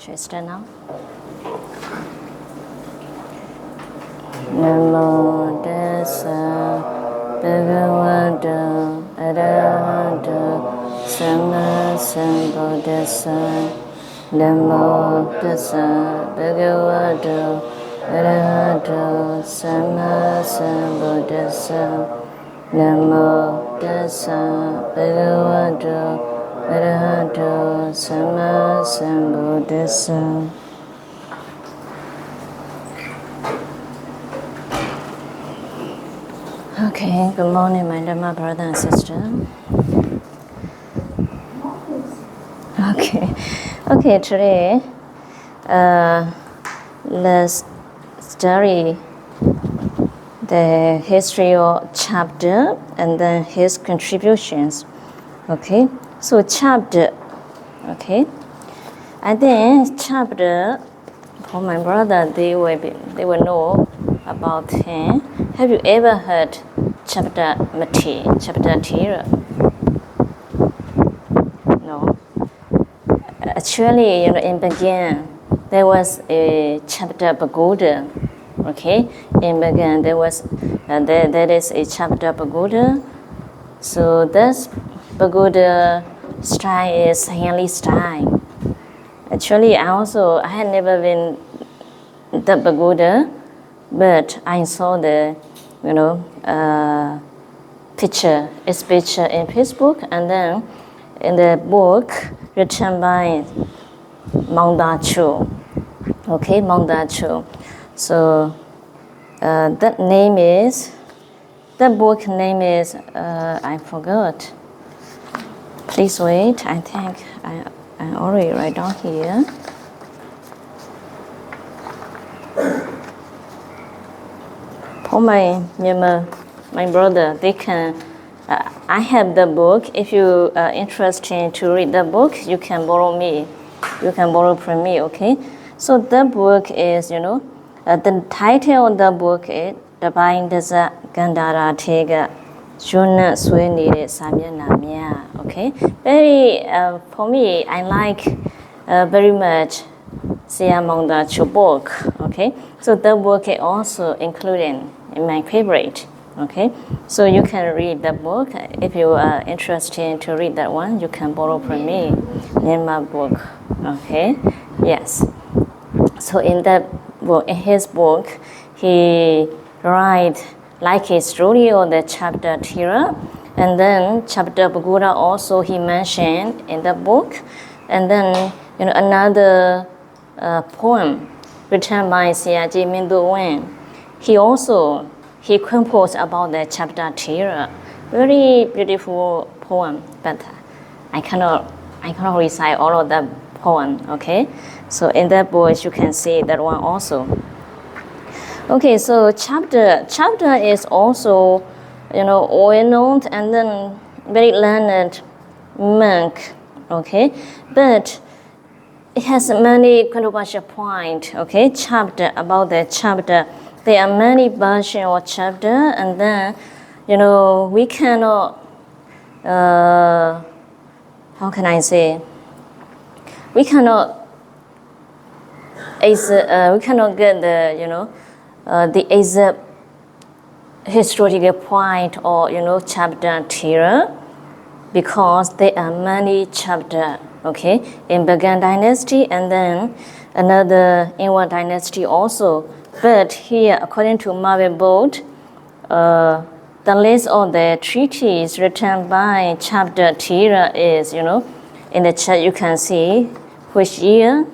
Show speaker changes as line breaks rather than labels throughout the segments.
Should I start now? Namo tassa bhagavato arahato sammasambuddhassa. Namo tassa bhagavato arahato sammasambuddhassa. Namo tassa bhagavato arahato sammasambuddhassa. Okay, good morning, my Dhamma brother and sister. Okay, today let's study the history of chapter and then his contributions. Okay, so chapter. Okay, I think chapter for my brother they will know about him. Have you ever heard chapter Mati, chapter Tira? No. Actually, in Bagan, there was a chapter Pagoda. Okay, in Bagan there was there is a chapter Pagoda. So this Pagoda style is Henley style. Actually, I had never been the Pagoda, but I saw the picture in Facebook, and then in the book written by Maundacho. Okay, Maundacho. So that book name is I forgot. Please wait. I think I already write down here. For my brother, they can. I have the book. If you are interested to read the book, you can borrow me. You can borrow from me. Okay. So the book is, the title of the book is "Dabain Dasa Gandara Tega Juna Swene Samyanamia." Okay. Very for me, I like very much Siamongda Chu book. Okay. So the book is also included in my favorite. Okay, so you can read the book. If you are interested to read that one, you can borrow from me in my book. Okay, yes. So in that book, in his book, he write like a story of the chapter Tira, and then chapter Pagoda also he mentioned in the book, and then another poem written by Siaji Mindu Wen. He composed about the chapter Tira. Very beautiful poem, but I cannot recite all of the poem. Okay, so in that book you can see that one also. Okay, so chapter is also well known and then very learned monk. Okay, but it has many controversial points. Okay, chapter about the chapter. There are many versions of chapter, and then we cannot. How can I say? We cannot. We cannot get the exact historical point or chapter Tira, because there are many chapters. Okay, in Bagan dynasty and then another Inwa dynasty also. But here, according to Marvel Board, the list of the treaties written by chapter Tira is, in the chart you can see which year.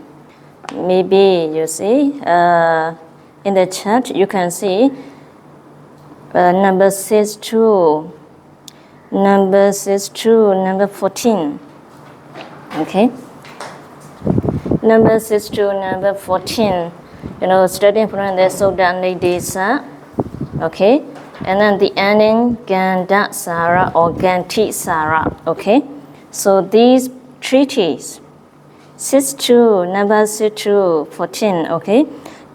Maybe you see in the chart you can see number 62, number 14. Okay, number 62, number 14. Starting from the Sodan Desa, okay, and then the ending Ganda Sara or Ganti Sara, okay. So these treaties, 62, number 62, 14, okay.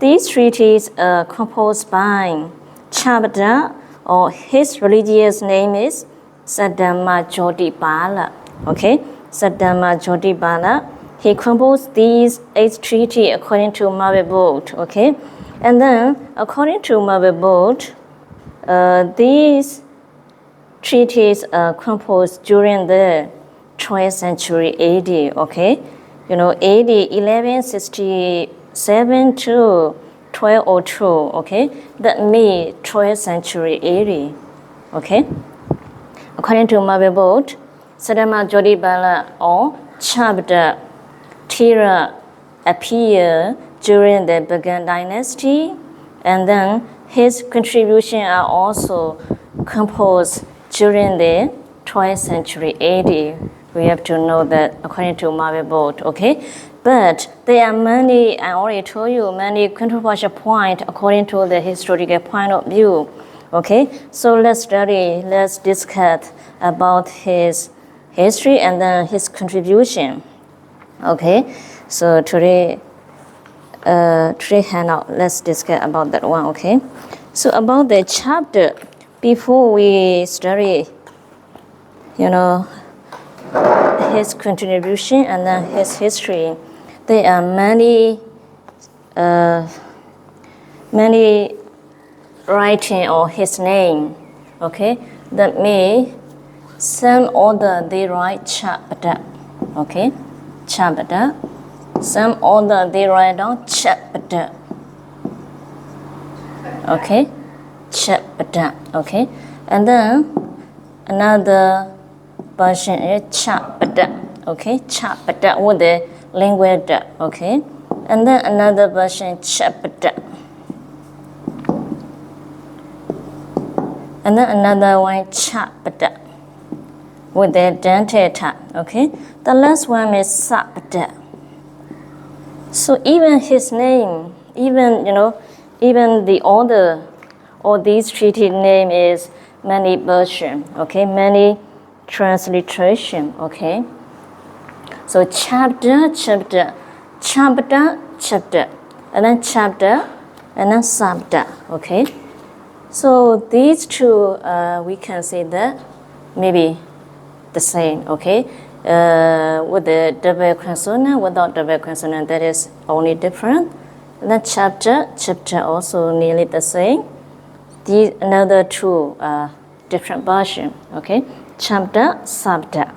These treaties are composed by Chabda, or his religious name is Saddama Jodipala, okay. Saddama Jodipala. he composed these 8 treaties according to Marble Board, okay? And then, according to Marble Board, these treaties are composed during the 12th century AD, okay? You know, AD 1167 to 1202, okay? That means 12th century AD, okay? According to Marble Board, Sadama Jodhibala or Chabda Tira appeared during the Bagan dynasty, and then his contributions are also composed during the 12th century AD. We have to know that according to Marble Board, okay? But there are many, I already told you, many controversial points according to the historical point of view, okay? So let's discuss about his history and then his contribution, okay? So today handout, let's discuss about that one, okay? So about the chapter, before we study, you know, his contribution and then his history, there are many writing or his name, okay? That means some author they write chapter, okay? Chapter. Some author they write down chapter, okay? Chapter, okay? And then another version is chapter, okay? Chapter with the language, okay? And then another version chapter. And then another one chapter with the dentata, okay? The last one is sabda. So even his name, even the author or these treaty name is many version, okay? Many transliteration, okay? So chapter, and then chapter, and then sabda, okay? So these two, we can say that maybe the same, okay? With the double consonant, without double consonant, that is only different. And then chapter also nearly the same. These another two different version, okay? Chapter, sabda.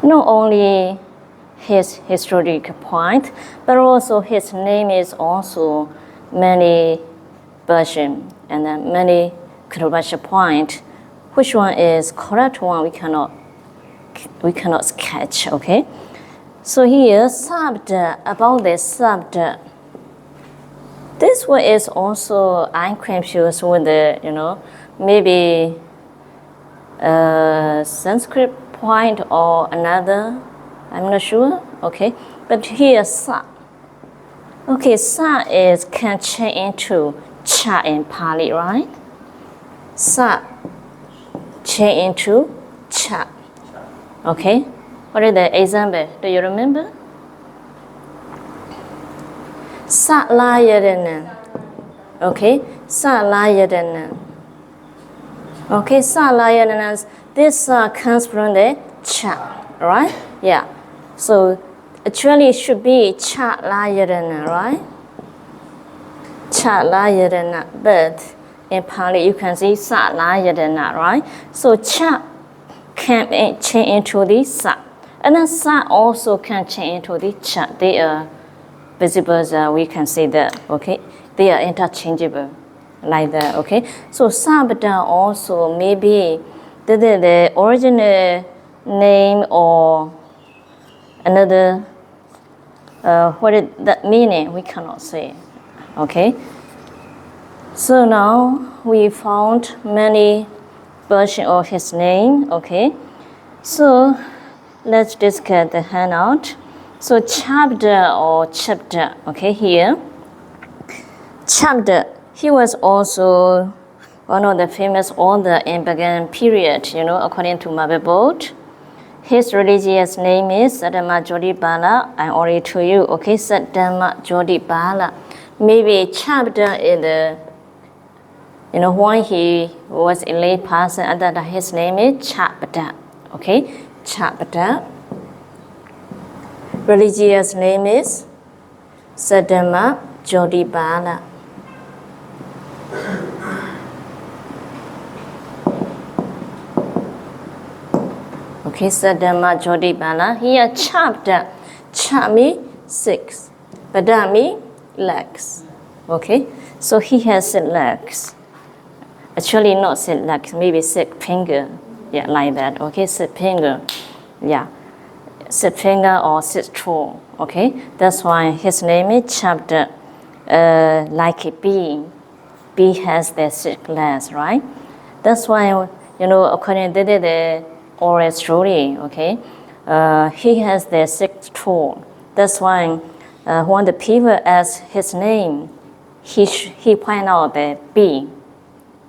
Not only his historical point, but also his name is also many version and then many controversial point. Which one is correct one we cannot sketch, okay? So here sabda, about the sabda. This one is also I'm confused with the maybe Sanskrit point or another, I'm not sure, okay? But here sa. Okay, sa is can change into cha in Pali, right? Sa change into cha. Okay? What is the example? Do you remember? Sa la yadana. Okay? Sa la yadana. Okay, sa la yadana. This comes from the cha, right? Yeah. So actually it should be cha la yadana, right? Cha la yadana. But in Pali you can see sa la yadana, right? So cha can change into the sa. And then sa also can change into the cha. They are visible, we can see that, okay? They are interchangeable, like that, okay? So sabda also maybe the original name or another, what is that meaning, we cannot say, okay? So now we found many versions of his name, okay? So let's discuss the handout. So chapter, okay, here. Chapter, he was also one of the famous authors in Bagan period, according to Marble Board. His religious name is Sadama Jodhibala. I already told you, okay, Sadama Jodhibala. Maybe chapter is the You know, when he was a lay person, and that his name is Chabda. Okay, Chabda. Religious name is Sadama Jodibala. Okay, Sadama Jodibala. Here, Chabda. Chami, 6. Badami, legs. Okay, so he has 6 legs. Actually, not 6 legs, maybe 6 fingers. Yeah, like that. Okay, 6 fingers. Yeah, 6 fingers or 6 toes. Okay, that's why his name is Chabda. Like a bee. Bee has their 6 legs, right? That's why, you know, according to the oral story, okay, he has the 6 toes. That's why when the people ask his name, he point out the bee.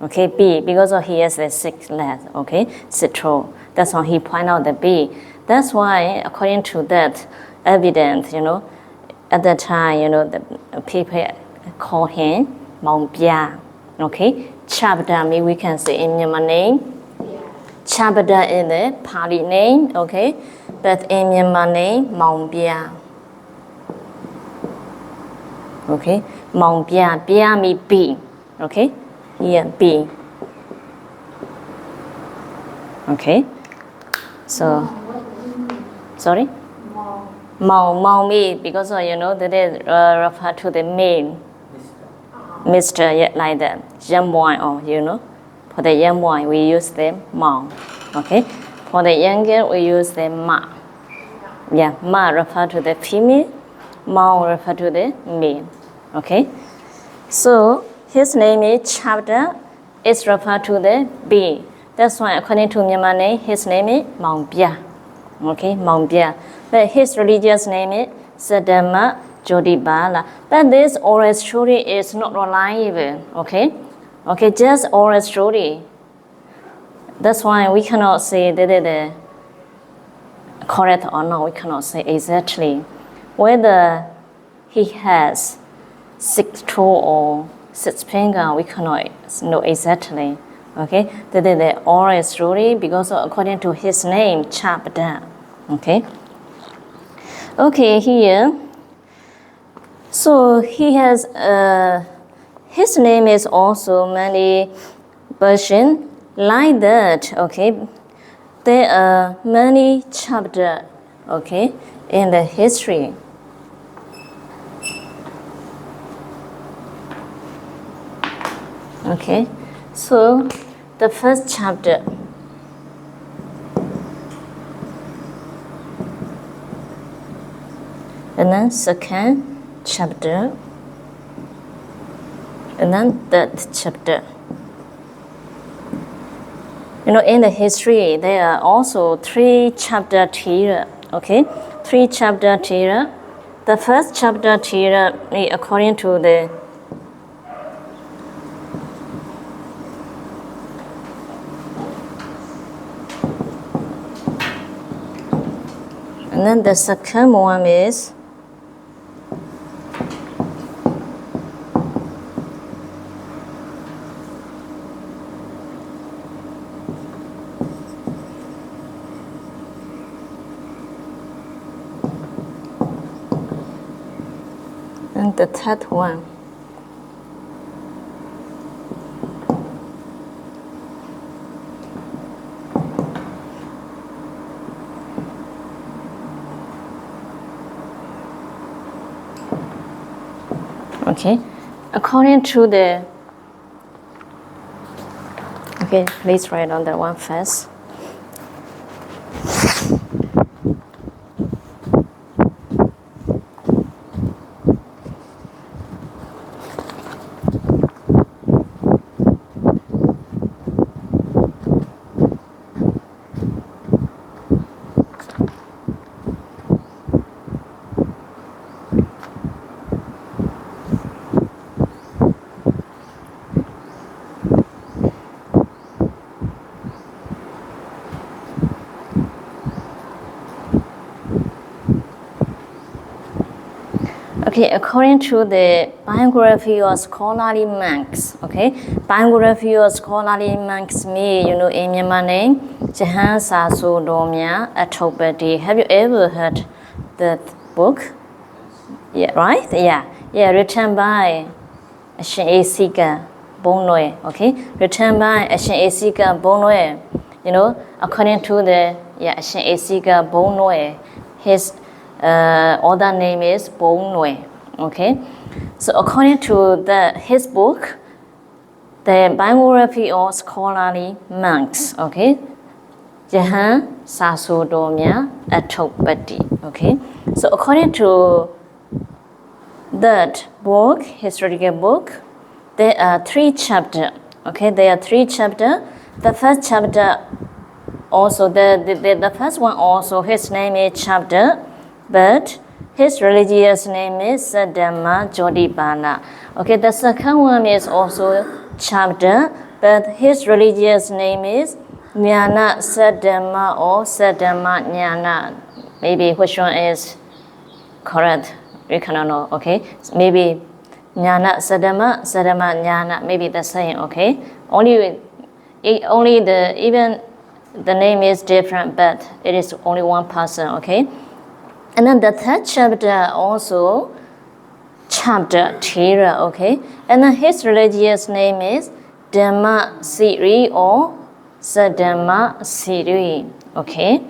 Okay, bee, because of he has the 6 legs, okay, 6 toes. That's why he point out the bee. That's why, according to that evidence, you know, at that time, you know, the people call him Mong Bia. Okay, Chabda, we can say in Myanmar name. Chabda is the Pali name, okay, but in Myanmar name, Mong Bia. Okay, Mong Bia, Bia means bee. Okay, here bee. Okay, so sorry. Mong me, because you know that is refer to the male, Mr. Yeah, like that, young boy, or you know, for the young boy we use the Mong, okay. For the young girl we use the Ma. Yeah, Ma refer to the female, Mong refer to the male, okay. So his name is Chabda. It's referred to the bee. That's why according to Myanmar name, his name is Mong Bia. Okay, Mong Bia. But his religious name is Sadama Jodibala. But this oral story is not reliable. Okay, okay, just oral story. That's why we cannot say that it is correct or not. We cannot say exactly whether he has 6 toes or 6 fingers. We cannot know exactly. Okay, that is the oral story because according to his name, Chabda. Okay. Okay, here. So he has his name is also many versions like that. Okay, there are many chapters. Okay, in the history. Okay, so the first chapter. And then second chapter. And then third chapter. You know, in the history, there are also 3 chapter here. Okay, 3 chapter here. The first chapter here, according to the and then the second one is and the third one. Okay, according to the, okay, please write on that one first. Okay, according to the biography of scholarly monks, okay, biography of scholarly monks mean, in Myanmar name, Jahan Saso Domya Atopati. Have you ever heard that book? Yeah, right? Yeah, written by Ashin A. Sika Bonwe, okay? Written by Ashin A. Sika Bonwe. According to the Ashin A. Sika Bonwe, his other name is Bonwe, okay? So according to his book, the biography of scholarly monks, okay? Jahan Sasodomya Atopati, okay? So according to that book, historical book, there are 3 chapters. Okay, there are 3 chapters. The first chapter also the first one also his name is chapter, but his religious name is Sadhamma Jodipana. Okay, the second one is also chapter, but his religious name is Jnana Sadhamma or Sadhamma Jnana. Maybe which one is correct? We cannot know, okay? Maybe Jnana Sadhamma, Sadhamma Jnana, maybe the same, okay? Only even the name is different, but it is only one person, okay? And then the third chapter also chapter Thera, okay? And then his religious name is Dhamma Siri or Sadhamma Siri, okay?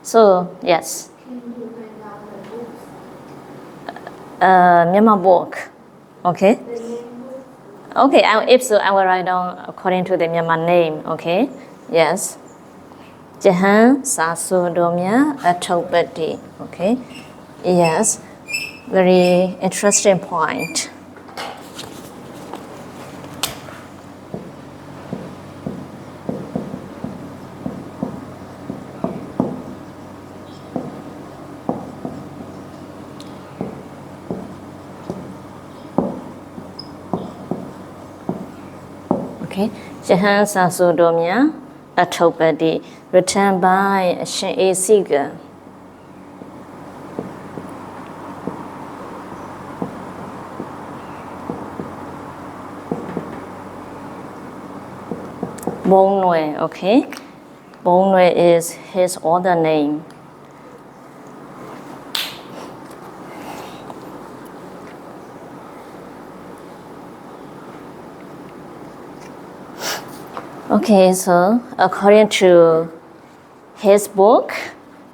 So, yes. Myanmar book, okay? Okay, if so, I will write down according to the Myanmar name, okay? Yes. Jahan Sasodomya Atopati, okay? Yes, very interesting point. Okay, Jahan Sasodomya Atopati, written by Shin A. Seeger. Bonwe, okay? Bonwe is his other name. Okay, so according to his book,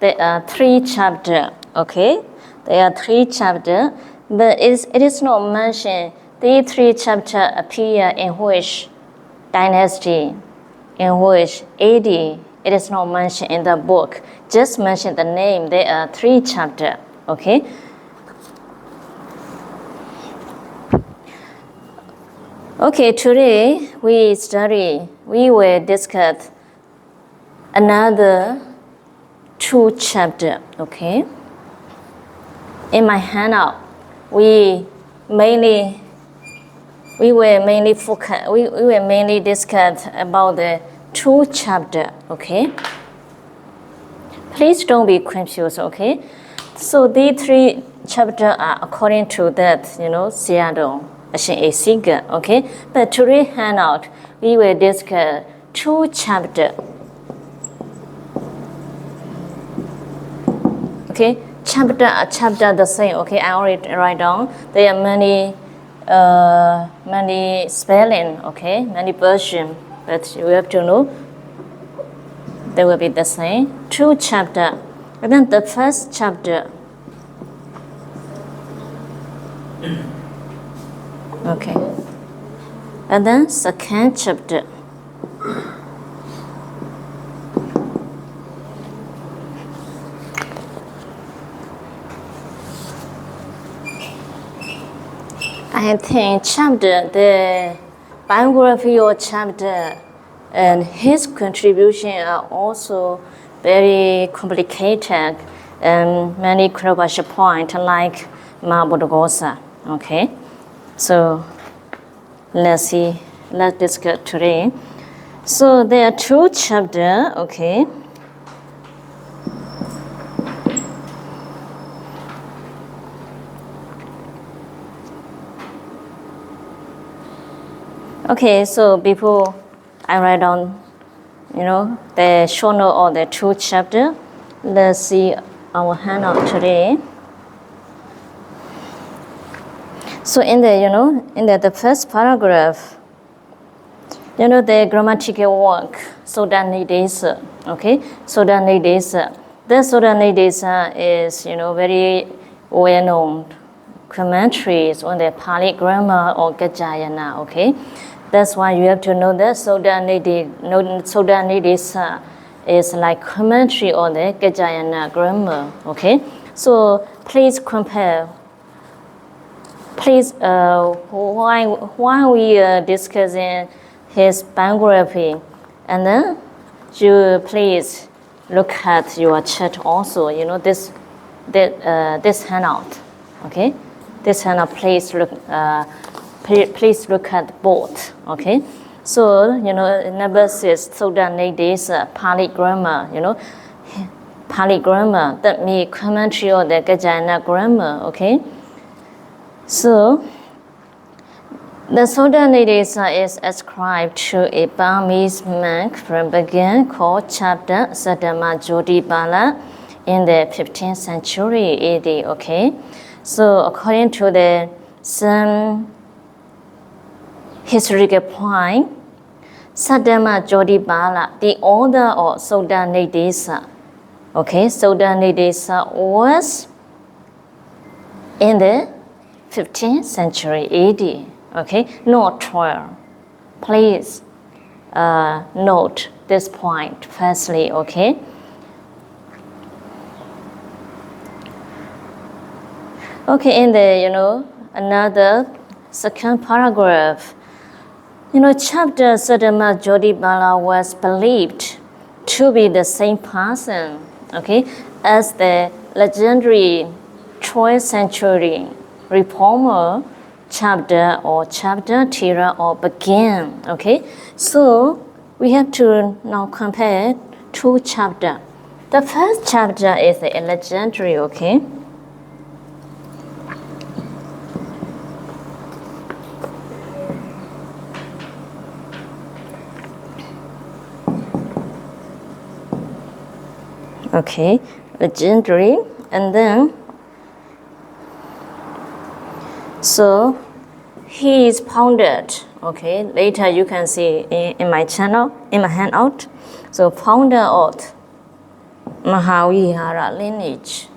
there are 3 chapters, okay? There are 3 chapters, but it is not mentioned. These 3 chapters appear in which dynasty, in which AD. It is not mentioned in the book. Just mention the name. There are 3 chapters, okay? Okay, today we will discuss another 2 chapters, okay? In my handout, we will mainly discuss about the 2 chapters, okay? Please don't be confused, okay? So these 3 chapters are according to that, Seattle. A Seeger, okay? But today handout, we will discuss 2 chapters. Okay, chapter the same. Okay, I already write down. There are many spelling. Okay, many version, but you have to know. They will be the same. 2 chapters, and then the first chapter. Okay, and then second chapter. I think the biography of chapter and his contribution are also very complicated and many controversial points like Mabudogosa, okay? So let's discuss today. So there are 2 chapters, okay? Okay, so before I write down, the short note or the 2 chapter, let's see our handout today. So in the first paragraph, the grammatical work, sodanidesa, okay? Sodanidesa. The sodanidesa is, very well-known commentaries on the Pali grammar or Gajayana, okay? That's why you have to know that sodanidesa is like commentary on the Gajayana grammar, okay? So please compare. Please, while we are discussing his biography, and then you please look at your chat also. This handout, okay? This handout, please look at both, okay? So number 6, Sodanidesa, Pali grammar. Pali grammar, that means commentary on the Gajayana grammar, okay? So, the Sodanidesa is ascribed to a Burmese monk from Bagan called Chapter Sadama Jodhipala in the 15th century AD, okay? So, according to some historical point, Sadama Jodhipala, the author of Sodanidesa, okay? Sodanidesa was in the 15th century AD, okay, not 12. Please note this point firstly, okay? Okay, in the, another second paragraph, Chapter Sadama Jodhipala was believed to be the same person, okay, as the legendary 12th century reformer Chapter Tira or Bagan, okay? So we have to now compare 2 chapters. The first chapter is the legendary, okay? Okay, legendary, and then so he is founded, okay? Later you can see in my channel, in my handout. So founder of Mahavihara lineage.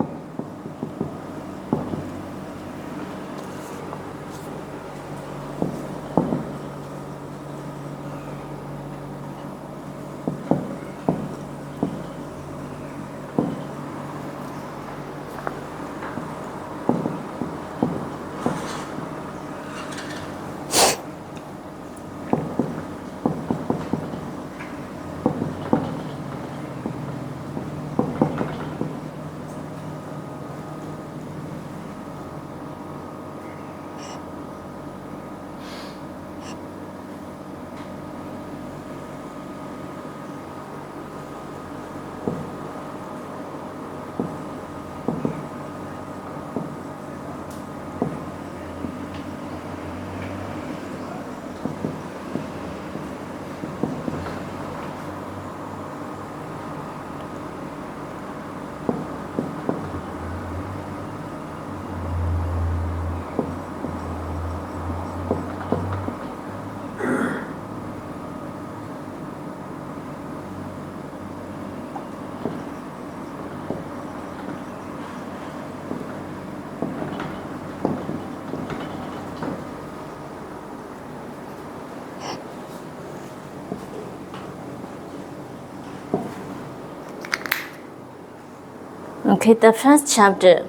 Okay, the first chapter.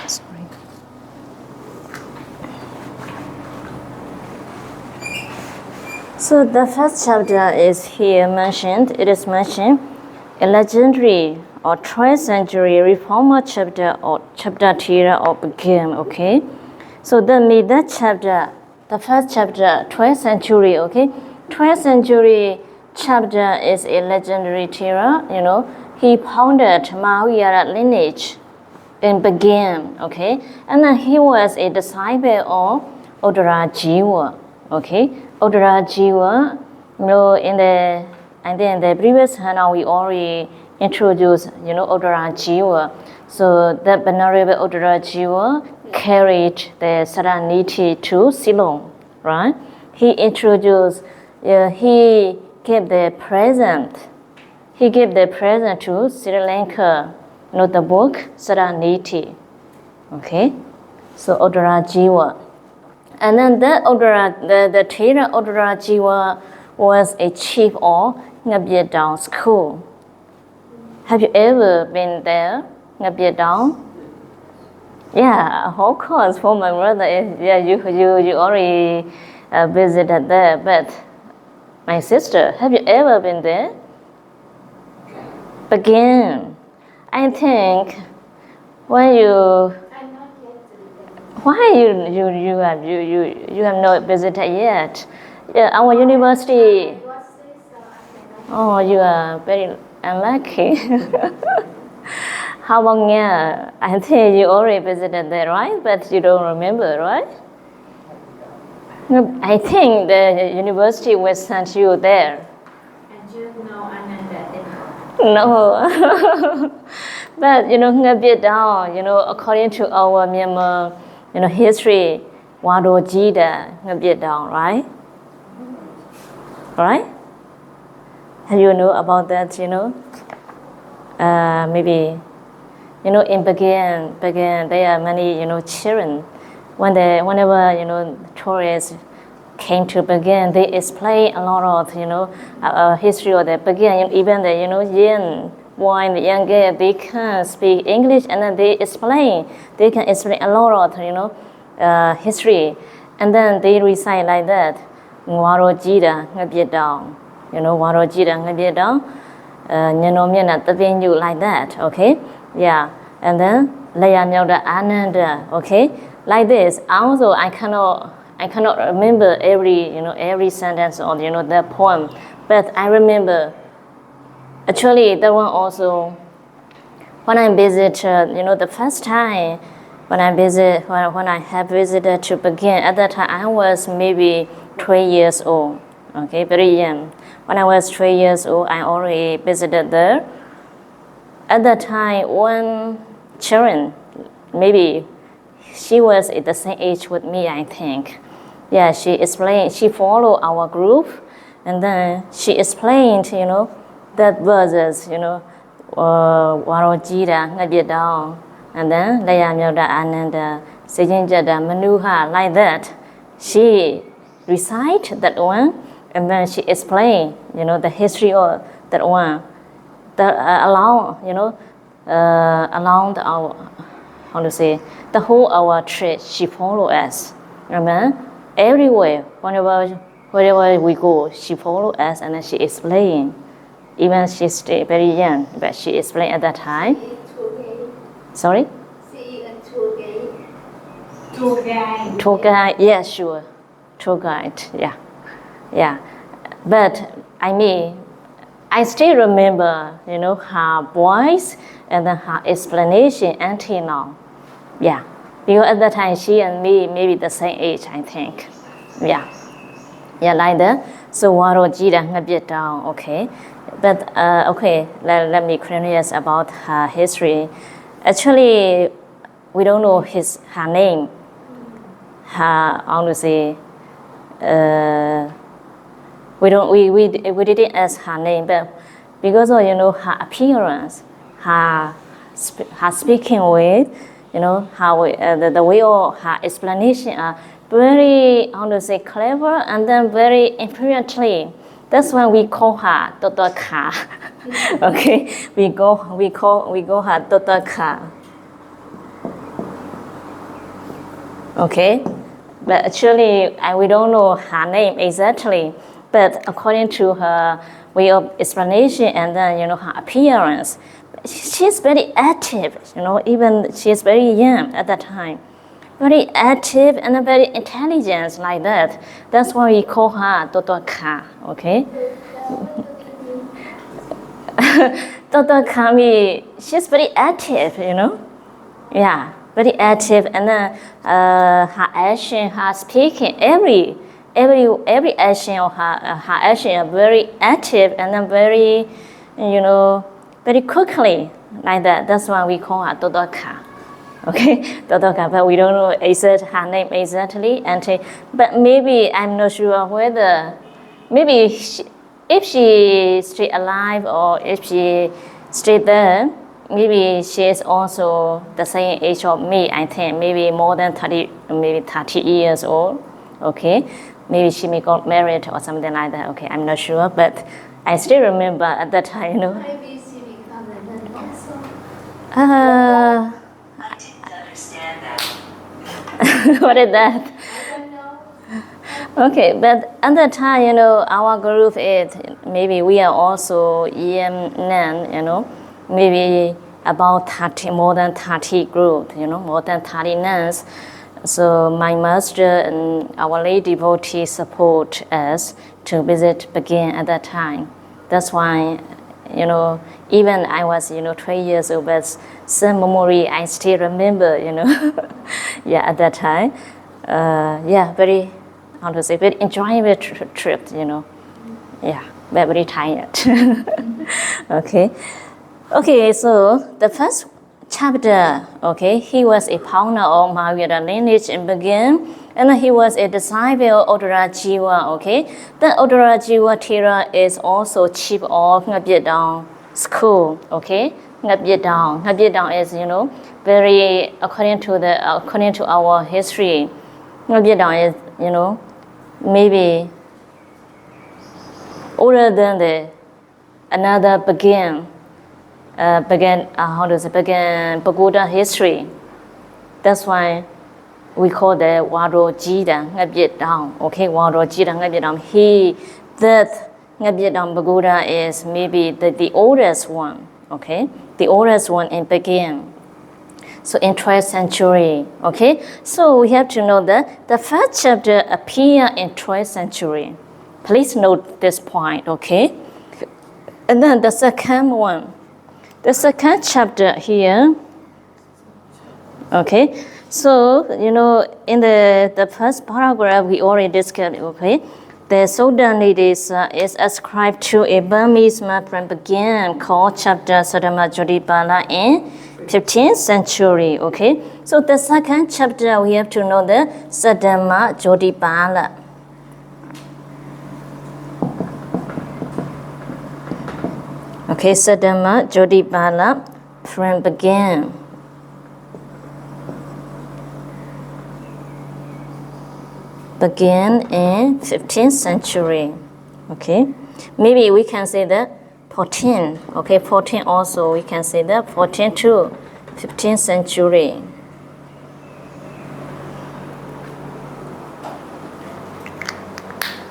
Sorry. So the first chapter is here mentioned. It is mentioned a legendary or 12th century reformer chapter or chapter Tira or Begin. Okay, so that chapter, the first chapter, 12th century. Okay, 12th century chapter is a legendary Tira. He founded Mahavihara lineage in Bagan, okay? And then he was a disciple of Udara Jiwa. Okay, Udara Jiwa. In the and then the previous now we already introduced Udara Jiwa. So the Venerable Udara Jiwa carried the Saraniti to Ceylon, right? He introduced. He gave the present. He gave the present to Sri Lanka. The book Saraniti. Okay, so Udara Jiwa. And then the Thera Udara Jiwa was a chief of Ngabyatong school. Have you ever been there, Ngabyatong? Yeah, of course. For my brother, yeah, you already visited there. But my sister, have you ever been there? Again, I think when you. Why you have not visited yet? Yeah, our university. Oh, you are very unlucky. How long year? I think you already visited there, right? But you don't remember, right? No, I think the university will send you there.
And you know Ananda.
No. But Ngabyatong, according to our Myanmar, history, Wado Jida, Ngabyatong, right? Right? Have you know about that? Maybe, in Bagan, there are many, children. Whenever tourists came to Bagan, they explain a lot of, history of the Bagan, even the, Yin. When the young girl, they can speak English and then they can explain a lot of, history. And then they recite like that. Waro Jida, Ngabyatong. Waro Jida, Ngabyatong. Nyanomyana Tabenyu like that, okay? Yeah. And then Laya Nyauda Ananda, okay? Like this. Also, I cannot remember every sentence or the poem. But I remember. Actually, that one also, when I visited, the first time when I have visited to Bagan, at that time I was maybe 3 years old, okay, very young. When I was 3 years old, I already visited there. At that time, one children, maybe she was at the same age with me, I think. Yeah, she followed our group, and then she explained, that verses, Waro Jida, Ngabyatong, and then Laya Nyauda Ananda, Sejinjada Manuha, like that. She recited that one, and then she explained, the history of that one. Along our, the whole our trip, she followed us. Remember? Everywhere, wherever we go, she followed us and then she explained. Even she's still very young, but she explained at that time. Sorry?
Tour guide.
Tour guide, yeah, sure. Tour guide, yeah. But I still remember, her voice and then her explanation until now. Yeah, because at that time she and me maybe the same age, I think. Yeah, like that. So Waro Jida Ngabyatong, okay. But okay, let me curious about her history. Actually, we don't know her name. We didn't ask her name, but because of her appearance, her speaking way, how the way of her explanation are very clever and then very influentially. That's why we call her Dr. Ka. Okay, we call her Dr. Ka. Okay, but actually we don't know her name exactly. But according to her way of explanation and then her appearance, she's very active. Even she's very young at that time. Very active and very intelligent like that. That's why we call her Dr. Ka, okay? Dr. Kami, she's very active, Yeah. very active, and then her action, her speaking, every action of her action are very active and then very, very quickly like that. That's why we call her Todoka. Okay, Todoka, but we don't know her name exactly. But maybe I'm not sure whether, maybe if she stay alive or if she stay there, maybe she is also the same age of me, I think, maybe more than 30, maybe 30 years old, okay? Maybe she may got married or something like that, okay, I'm not sure, but I still remember at that time,
Maybe she become a nun also.
I
didn't understand that.
what is that?
I don't know.
Okay, but at that time, our group is, maybe we are also EM nun, maybe about 30, more than 30 group, more than 30 nuns. So my master and our lady devotee support us to visit Begin at that time. That's why, even I was, 12 years old, but some memory I still remember, yeah, at that time. Yeah, very, how to say, very enjoyable trip, Yeah, but very tired. Okay. Okay, so the first chapter, okay, he was a founder of Mahavira lineage in Begin, and he was a disciple of Uttarajiva, okay. The Uttarajiva Thera is also chief of Ngabjedang school, okay. Ngabjedang is, very, according to our history, Ngabjedang is, maybe older than another Begin Pagoda history. That's why we call the Wado Jida Ngabjedang. Okay, Wado Jida Ngabjedang. That Ngabjedang Pagoda is maybe the oldest one. Okay, the oldest one in Begin. So in 12th century. Okay, so we have to know that the first chapter appeared in 12th century. Please note this point. Okay, and then the second one. The second chapter here, okay, so, in the first paragraph we already discussed, okay, the Sodhanidesa is ascribed to a Burmese monk from Begin called chapter Sadama Jodipala in 15th century, okay. So the second chapter we have to know the Sadama Jodipala. Okay, Sadama Jodipala from Begin. Begin in 15th century. Okay, maybe we can say that 14. Okay, 14 also we can say that 14 to 15th century.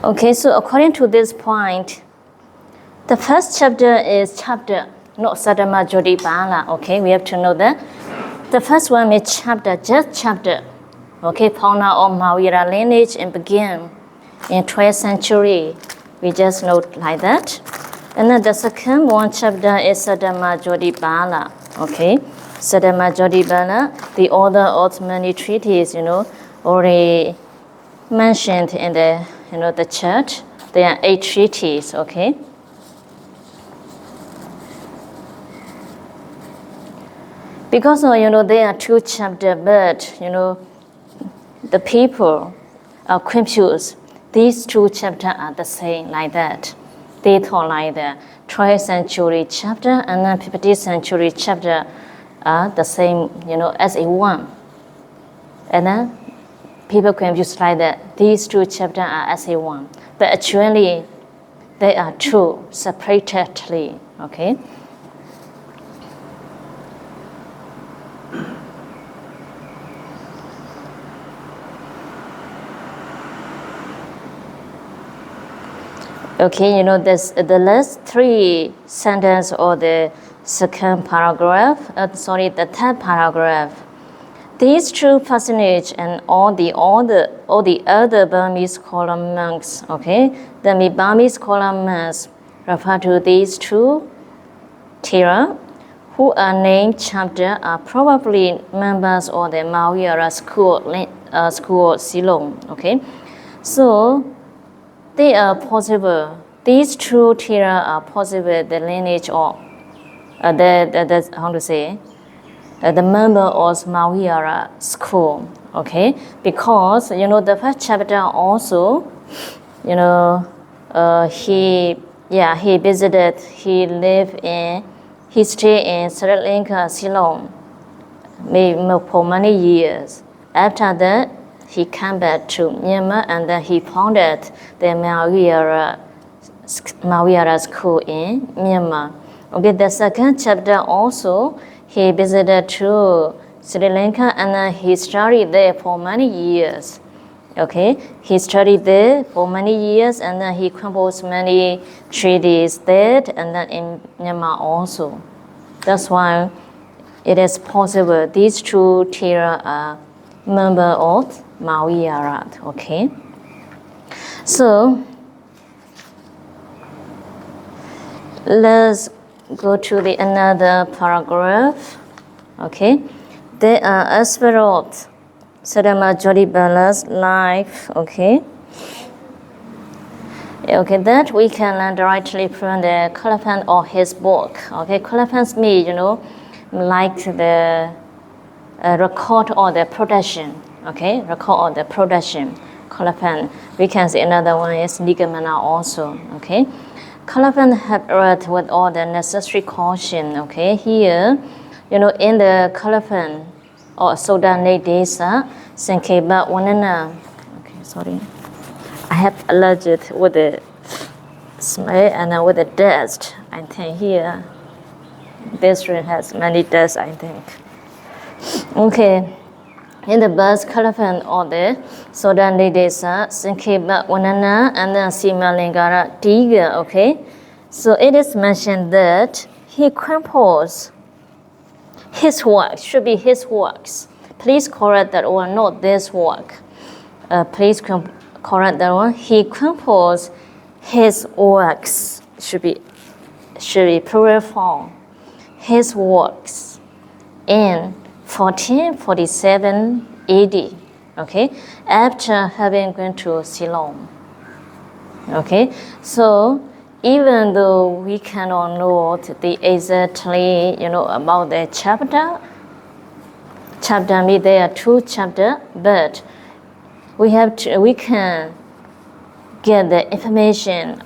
Okay, so according to this point, the first chapter is not Sadama Jodipala, okay? We have to know that. The first one is just chapter. Okay, founder of Mahavira lineage and Begin in 12th century. We just note like that. And then the second one chapter is Sadama Jodipala, okay? Sadama Jodipala, the author of many treatises, already mentioned in the church. There are 8 treatises, okay? Because, there are 2 chapters, but, the people are confused. These 2 chapters are the same, like that. They thought like the 12th century chapter and then 15th century chapter are the same, as a one. And then people confused like that. These 2 chapters are as a one. But actually, they are 2 separately, okay? Okay, the last 3 sentences or the second paragraph, the third paragraph. These 2 personages and all the other Burmese column monks, okay, the Burmese column monks refer to these 2 Thera who are named chapter are probably members of the Mahavira school Ceylon. Okay, so they are possible. These two Tira are possible the lineage of the how to say the member of Mahavira school. Okay, because the first chapter also, he visited, he stayed in Sri Lanka, Ceylon, for many years. After that, he came back to Myanmar and then he founded the Mahavira school in Myanmar. Okay, the second chapter also, he visited to Sri Lanka and then he studied there for many years. Okay, he studied there for many years and then he composed many treatises there and then in Myanmar also. That's why it is possible these two Tira are member of Mahavira. Okay, so let's go to the another paragraph. Okay, there are aspects Sadama Jodibala's life. Okay, that we can learn directly from the content of his book. Okay, content means like the record of the production. Okay, record of the production. Content. We can see another one is Nigamana also. Okay. Colophon have read with all the necessary caution. Okay, here, in the Colophon or Sodane Desa, Senkeba Wanana. Okay, sorry. I have allergic with the smell and with the dust. I think here, this room has many dust, I think. Okay, in the bus Colophon or the Sodane Desa, Senkeba Wanana, and then Simalingara Tiga. Okay, so it is mentioned that he composed his work, should be his works. Please correct that one, not this work. Please correct that one. He composed his works, should be plural form. His works in 1447 AD. Okay, after having gone to Ceylon. Okay, so even though we cannot know exactly, about the chapter means there are two chapters, but we can get the information,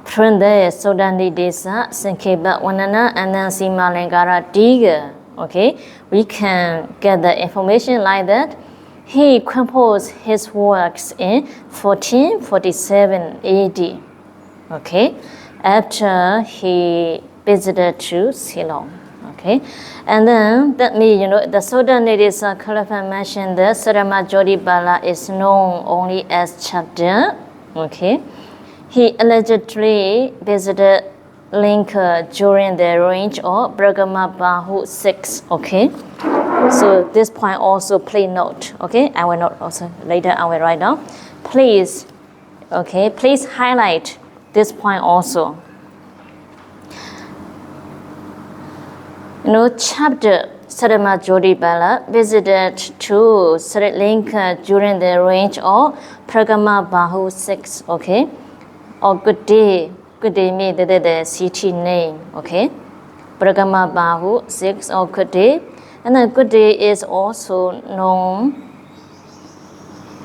from the Sodani Desa, Senkeba Wanana, and then Simalingara Diga. Okay, we can get the information like that. He composed his works in 1447 AD. Okay, after he visited to Ceylon. Okay, and then that means, the Sodanidis Colophon mentioned that Sarama Jodibala is known only as chapter. Okay, he allegedly visited Lanka during the reign of Brahma Bahu VI. Okay, so this point also please note. Okay, I will not also later I will write down. Please highlight this point also. Chapter Sadama Jodibala visited to Sri Lanka during the reign of Brahma Bahu VI. Okay, or good day means the city name. Okay, Brahma Bahu VI or good day, and then good day is also known.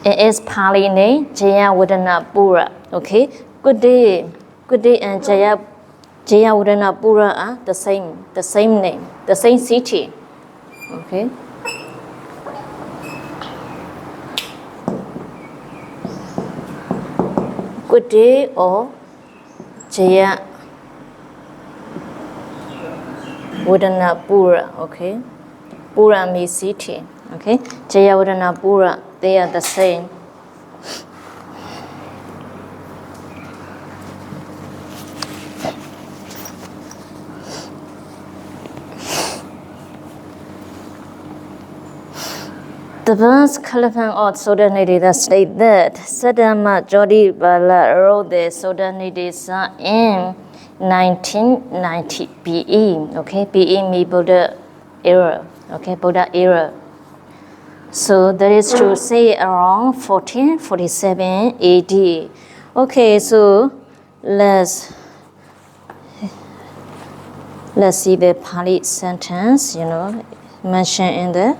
It is Pali name Jayawardenapura. Okay, good day and Jayawardenapura are the same name, the same city. Okay. Good day or Jayawardenapura. Okay. Pura means city. Okay. Jayawardenapura, they are the same. The verse Colophon of Sodanidisa state that Sadama Jodibala wrote the Sodanidisa in 1990 BE. Okay, BE means Buddha era. Okay, Buddha era. So that is to say around 1447 AD. Okay, so let's see the Pali sentence, mentioned in the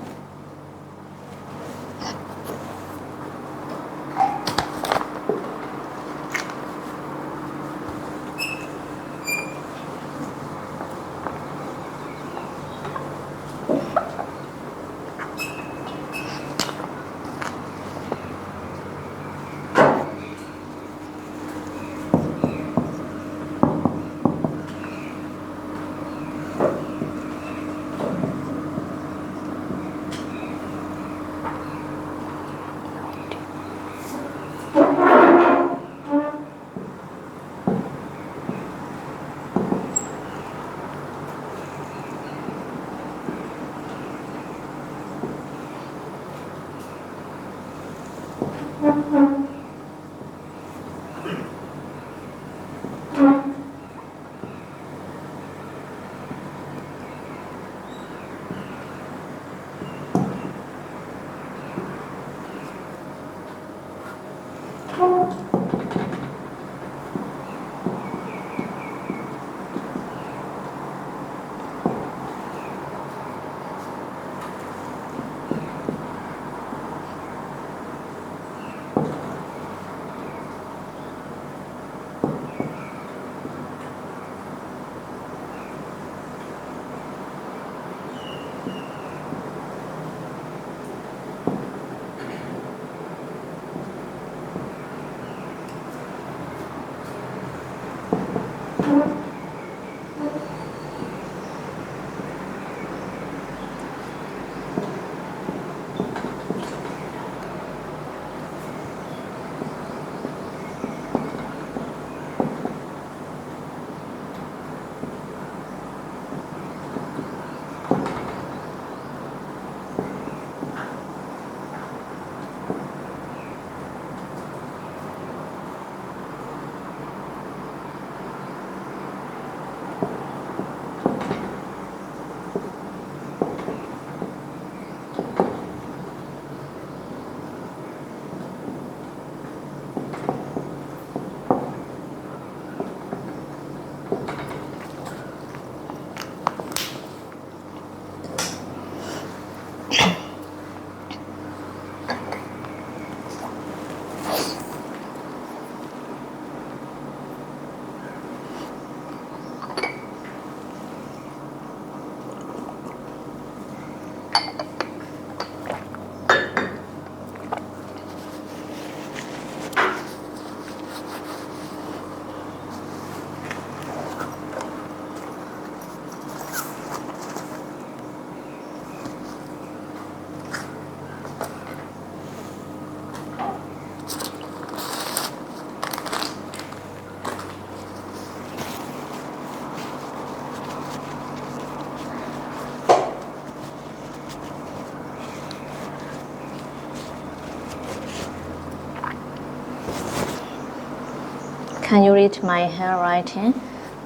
Can you read my handwriting?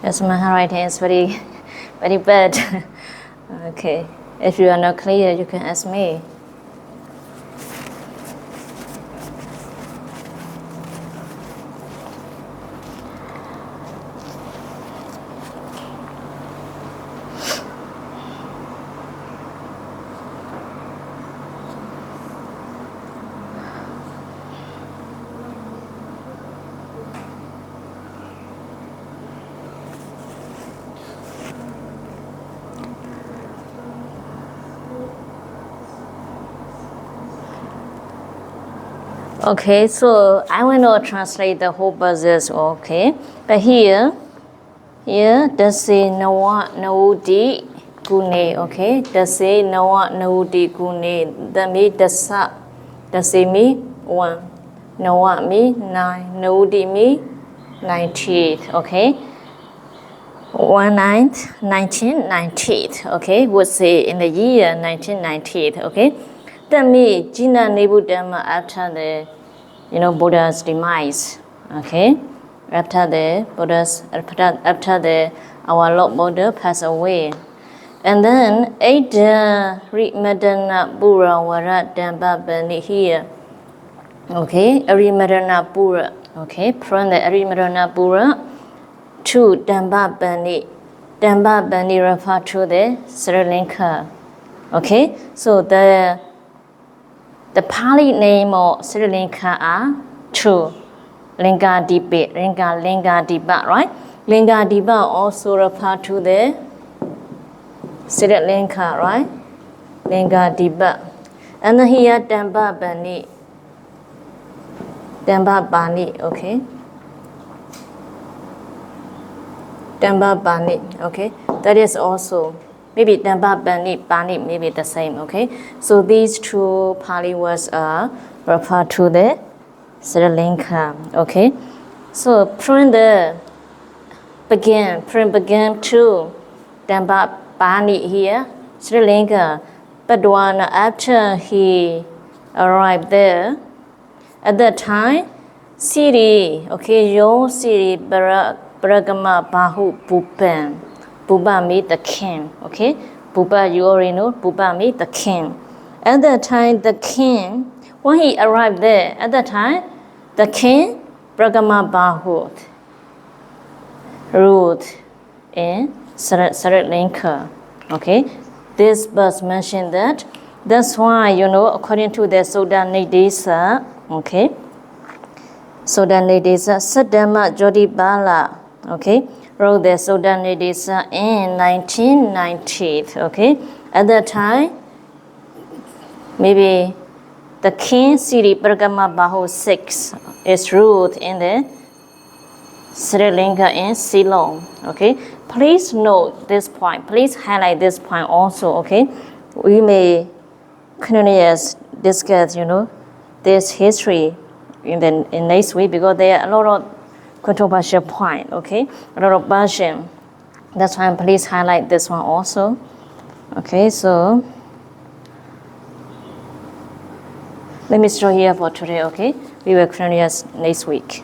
Yes, my handwriting is very, very bad. Okay, if you are not clear, you can ask me. Okay, so I will not translate the whole verses, okay? But here does say Nawa Naudi Gune, okay? Does say Nawa Naudi Gune. That means does say me 1. Nawa me 9. Naudi me 19, okay? 1990, okay? Would say in the year 1990, okay? That means Jina Nebudama after the Buddha's demise. Okay. after the Buddha's after the our Lord Buddha passed away. And then Ada Rimadana Pura Vara Damba Bani here. Okay, Arimadana Pura. Okay, from the Arimadana Pura to Damba Bani. Damba Bani refer to the Sri Lanka. Okay, so the Pali name of Sri Lanka are two. Linga Dipa, Linga Dipa, right? Linga Dipa also refer to the Sri Lanka, right? Linga Dipa. And here Damba Bani. Damba Bani, okay? Damba Bani, okay? That is also, maybe Damba Bani, maybe the same, okay? So these two Pali words are referred to the Sri Lanka, okay? So from the began to Damba Bani here, Sri Lanka, but one after he arrived there, at that time, Siri, okay, Yo Siri Bragama Bahu Buban. Buba means the king, okay? Buba, you already know, Buba means the king. At that time, the king, when he arrived there, at that time, the king, Bragama Bahu, ruled in Sri Lanka, okay? This verse mentioned that. That's why, according to the Sodanidesa, okay? Sodanidesa, Sadama Jodibala, okay? Wrote the Sodanidesa in 1990, okay? At that time, maybe the king Siri Bragama Bahu VI is ruled in the Sri Lanka in Ceylon, okay? Please note this point. Please highlight this point also, okay? We may continuously discuss, this history in next week because there are a lot of controversial point, okay? A lot of version. That's why please highlight this one also. Okay, so let me stop here for today, okay? We will continue next week.